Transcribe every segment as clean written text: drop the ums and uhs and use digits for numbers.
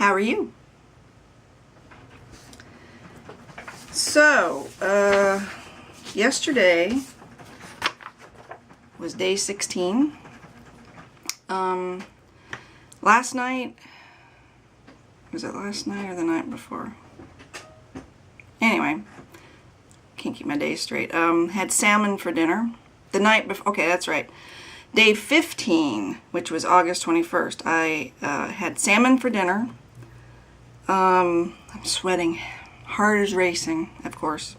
How are you? So, yesterday was day 16. Last night, was it last night or the night before? Anyway, can't keep my days straight. Had salmon for dinner. The night before, okay, that's right. Day 15, which was August 21st, I had salmon for dinner. I'm sweating. Heart is racing, of course.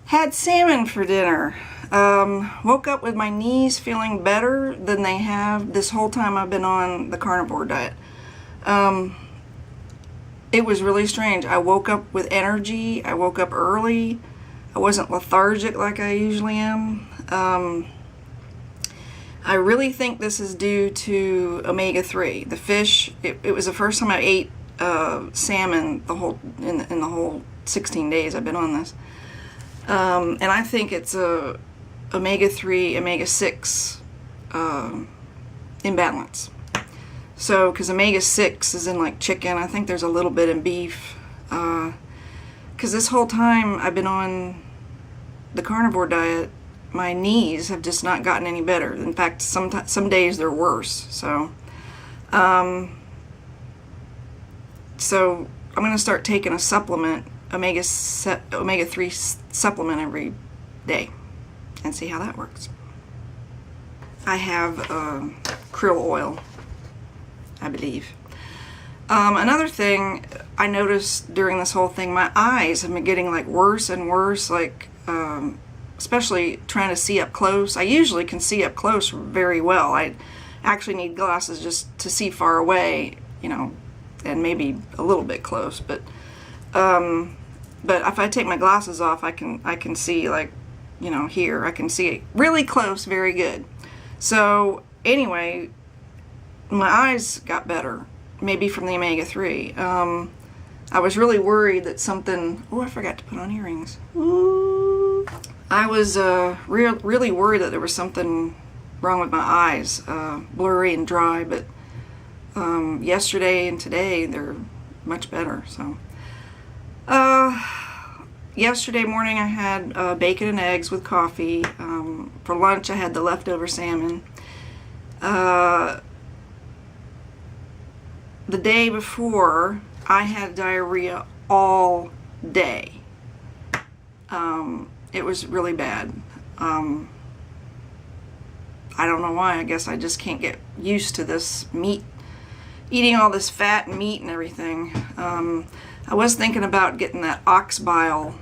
Had salmon for dinner. Woke up with my knees feeling better than they have this whole time I've been on the carnivore diet. It was really strange. I woke up with energy. I woke up early. I wasn't lethargic like I usually am. I really think this is due to omega-3. The fish, it was the first time I ate salmon in the whole 16 days I've been on this. And I think it's a omega-3, omega-6 imbalance. So, because omega-6 is in like chicken, I think there's a little bit in beef. Because this whole time I've been on the carnivore diet, my knees have just not gotten any better. In fact, some days they're worse. So, so I'm going to start taking a supplement, omega-3 supplement every day, and see how that works. I have krill oil, I believe. Another thing I noticed during this whole thing, my eyes have been getting like worse and worse, like especially trying to see up close. I usually can see up close very well. I actually need glasses just to see far away, you know, and maybe a little bit close, but if I take my glasses off, I can see, like, you know, here I can see it really close, very good. So anyway, my eyes got better, maybe from the omega-3. I was really worried that something, oh, I forgot to put on earrings. Ooh. I was really worried that there was something wrong with my eyes, blurry and dry, but yesterday and today they're much better. So yesterday morning I had bacon and eggs with coffee. For lunch I had the leftover salmon. The day before I had diarrhea all day. It was really bad. I don't know why. I guess I just can't get used to this meat, eating all this fat and meat and everything. I was thinking about getting that ox bile.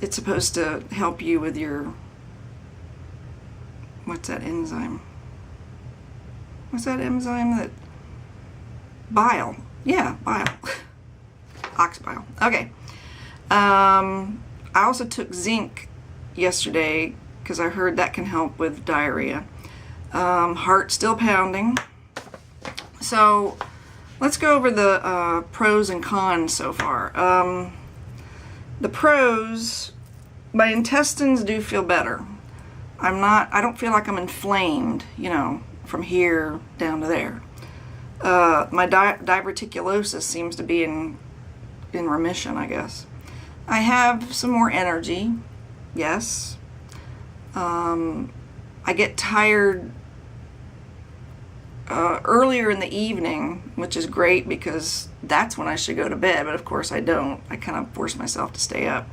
It's supposed to help you with your, what's that enzyme? What's that enzyme that, bile. Yeah, bile. Ox bile. Okay. I also took zinc yesterday because I heard that can help with diarrhea. Heart still pounding. So let's go over the pros and cons so far. The pros, my intestines do feel better. I don't feel like I'm inflamed, you know, from here down to there. My diverticulosis seems to be in remission, I guess. I have some more energy, yes. I get tired earlier in the evening, which is great because that's when I should go to bed, but of course I don't. I kind of force myself to stay up.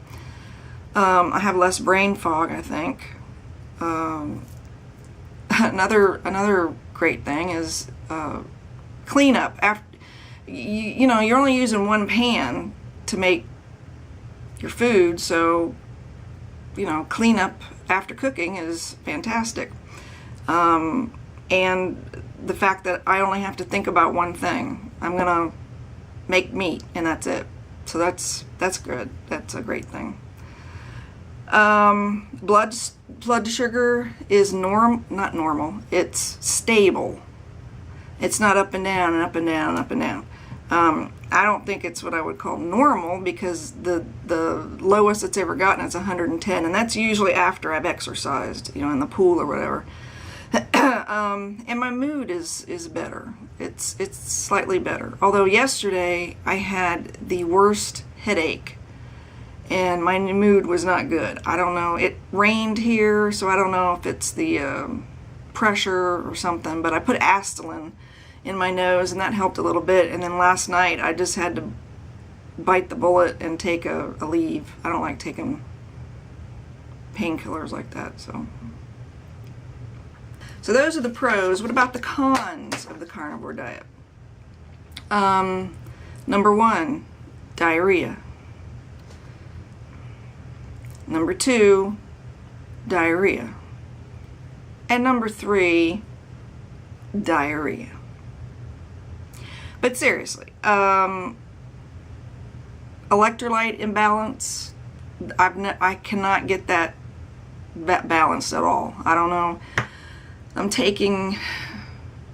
I have less brain fog, I think. Another great thing is cleanup. After you know, you're only using one pan to make your food, so you know, cleanup after cooking is fantastic. And the fact that I only have to think about one thing. I'm gonna make meat and that's it. So that's good. That's a great thing. Blood sugar is not normal. It's stable. It's not up and down and up and down and up and down. I don't think it's what I would call normal because the lowest it's ever gotten is 110, and that's usually after I've exercised, you know, in the pool or whatever. And my mood is better. It's slightly better. Although yesterday I had the worst headache and my mood was not good. I don't know. It rained here, so I don't know if it's the pressure or something, but I put Astelin in my nose and that helped a little bit. And then last night I just had to bite the bullet and take a leave. I don't like taking painkillers like that. So those are the pros. What about the cons of the carnivore diet? Number 1, diarrhea. Number 2, diarrhea. And number 3, diarrhea. But seriously, electrolyte imbalance, I cannot get that balanced at all. I don't know. I'm taking,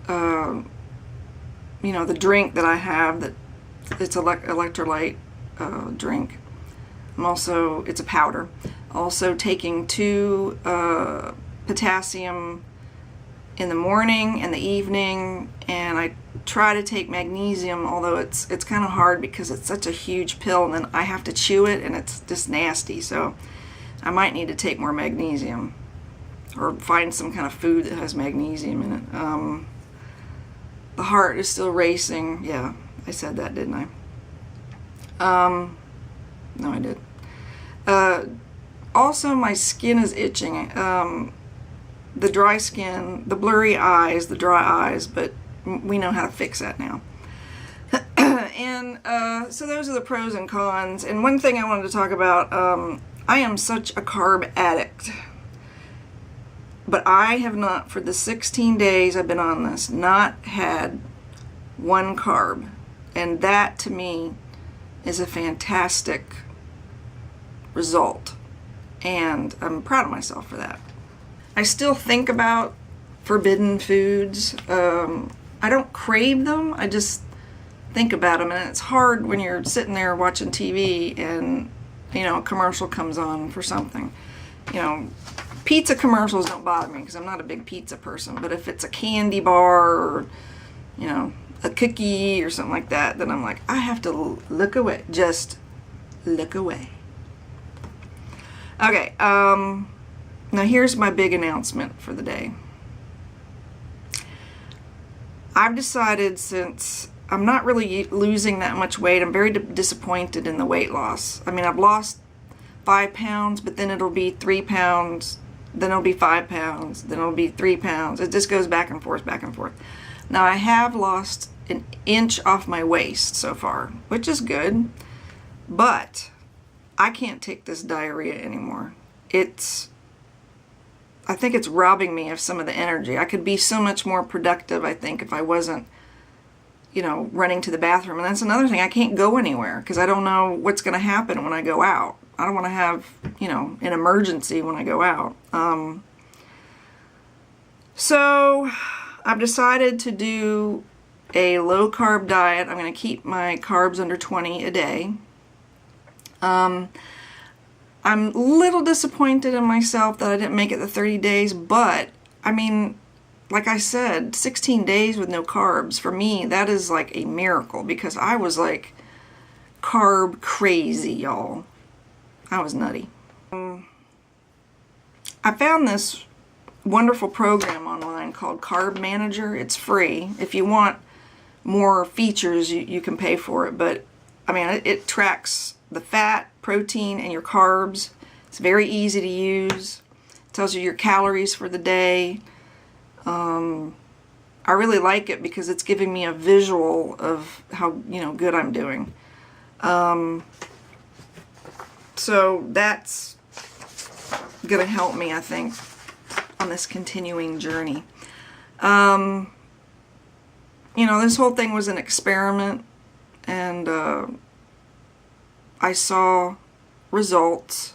the drink that I have, that it's electrolyte drink. I'm also, it's a powder. Also taking 2 potassium in the morning and the evening, and I try to take magnesium, although it's kind of hard because it's such a huge pill and then I have to chew it and it's just nasty. So I might need to take more magnesium or find some kind of food that has magnesium in it. The heart is still racing. Yeah, I said that, didn't I? No, I did. Also, my skin is itching. The dry skin, the blurry eyes, the dry eyes, but we know how to fix that now. And so those are the pros and cons. And one thing I wanted to talk about, I am such a carb addict. But I have not, for the 16 days I've been on this, not had 1 carb. And that, to me, is a fantastic result. And I'm proud of myself for that. I still think about forbidden foods. I don't crave them. I just think about them. And it's hard when you're sitting there watching TV and, a commercial comes on for something. Pizza commercials don't bother me because I'm not a big pizza person. But if it's a candy bar or, a cookie or something like that, then I'm like, I have to look away. Just look away. Okay, now here's my big announcement for the day. I've decided, since I'm not really losing that much weight, I'm very disappointed in the weight loss. I mean, I've lost 5 pounds, but then it'll be 3 pounds, then it'll be 5 pounds, then it'll be 3 pounds. It just goes back and forth, back and forth. Now, I have lost an inch off my waist so far, which is good, but I can't take this diarrhea anymore. I think it's robbing me of some of the energy. I could be so much more productive, I think, if I wasn't, running to the bathroom. And that's another thing. I can't go anywhere because I don't know what's going to happen when I go out. I don't want to have, an emergency when I go out. So I've decided to do a low carb diet. I'm going to keep my carbs under 20 a day. I'm a little disappointed in myself that I didn't make it the 30 days, but I mean, like I said, 16 days with no carbs, for me, that is like a miracle, because I was like carb crazy, y'all. I was nutty. I found this wonderful program online called Carb Manager. It's free. If you want more features, you can pay for it, but I mean, it tracks the fat, protein, and your carbs. It's very easy to use. It tells you your calories for the day. I really like it because it's giving me a visual of how, good I'm doing. So that's gonna help me, I think, on this continuing journey. This whole thing was an experiment, and I saw results,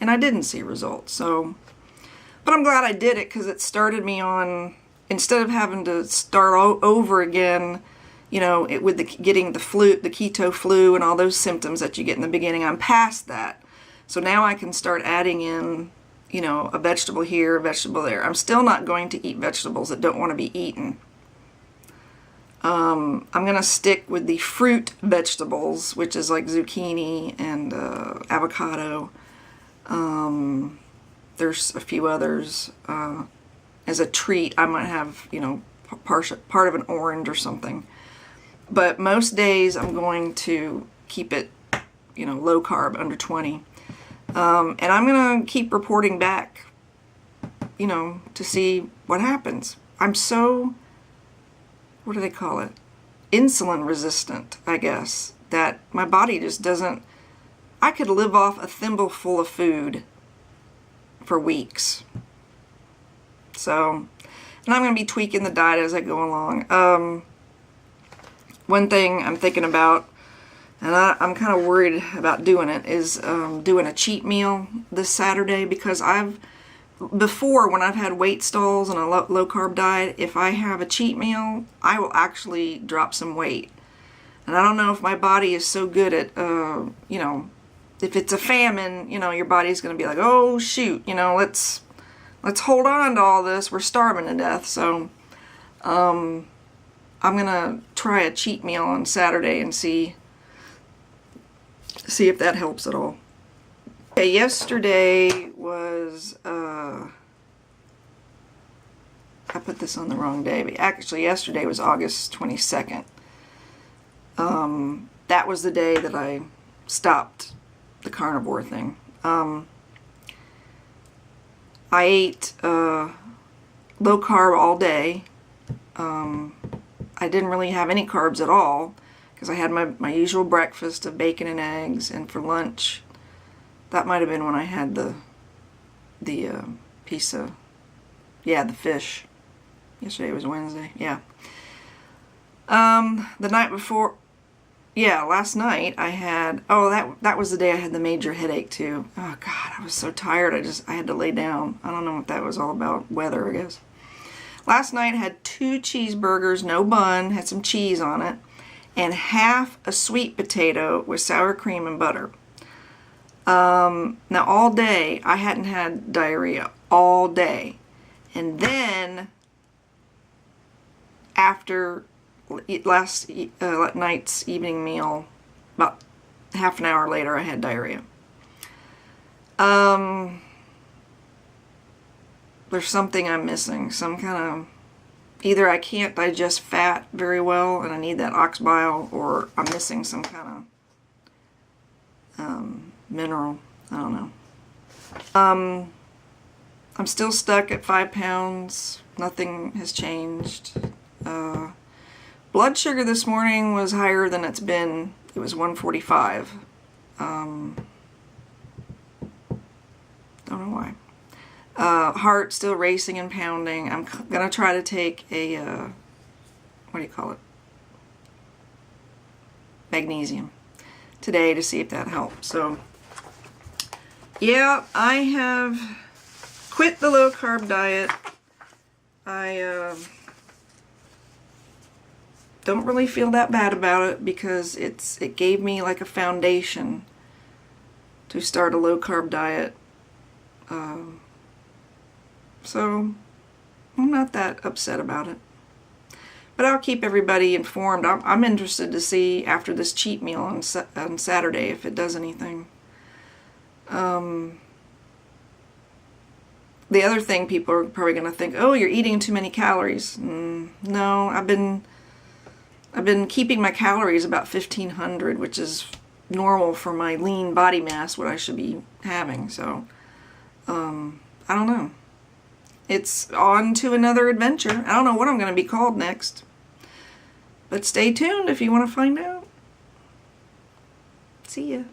and I didn't see results. But I'm glad I did it, because it started me on, instead of having to start over again, with getting the flu, the keto flu, and all those symptoms that you get in the beginning. I'm past that, so now I can start adding in, you know, a vegetable here, a vegetable there. I'm still not going to eat vegetables that don't want to be eaten. I'm going to stick with the fruit vegetables, which is like zucchini and avocado. There's a few others. As a treat, I might have, you know, part of an orange or something. But most days I'm going to keep it, you know, low carb, under 20. And I'm going to keep reporting back, you know, to see what happens. I'm so, what do they call it? Insulin resistant, I guess, that my body just doesn't, I could live off a thimbleful of food for weeks. So, and I'm going to be tweaking the diet as I go along. One thing I'm thinking about, and I'm kind of worried about doing it, is doing a cheat meal this Saturday, because before, when I've had weight stalls and a low carb diet, if I have a cheat meal, I will actually drop some weight. And I don't know if my body is so good at, you know, if it's a famine, you know, your body's going to be like, oh shoot, you know, let's hold on to all this, we're starving to death. So I'm going to try a cheat meal on Saturday and see if that helps at all. Okay, yesterday was, I put this on the wrong day, but actually yesterday was August 22nd. That was the day that I stopped the carnivore thing. I ate low carb all day. I didn't really have any carbs at all, because I had my usual breakfast of bacon and eggs, and for lunch, that might have been when I had the piece of, yeah, the fish. Yesterday was Wednesday, yeah. The night before, yeah, last night I had, oh, that was the day I had the major headache too. Oh God, I was so tired, I had to lay down. I don't know what that was all about, weather, I guess. Last night I had 2 cheeseburgers, no bun, had some cheese on it, and half a sweet potato with sour cream and butter. Now all day, I hadn't had diarrhea all day. And then, after last night's evening meal, about half an hour later, I had diarrhea. There's something I'm missing, some kind of, either I can't digest fat very well and I need that ox bile, or I'm missing some kind of mineral. I don't know. I'm still stuck at 5 pounds. Nothing has changed. Blood sugar this morning was higher than it's been. It was 145. Don't know why. Heart still racing and pounding. I'm gonna try to take a, what do you call it? Magnesium today to see if that helps. So, yeah, I have quit the low carb diet. I don't really feel that bad about it, because it gave me like a foundation to start a low carb diet. So I'm not that upset about it. But I'll keep everybody informed. I'm interested to see after this cheat meal on Saturday if it does anything. The other thing people are probably going to think, oh, you're eating too many calories. No, I've been keeping my calories about 1,500, which is normal for my lean body mass, what I should be having. So, I don't know. It's on to another adventure. I don't know what I'm going to be called next. But stay tuned if you want to find out. See ya.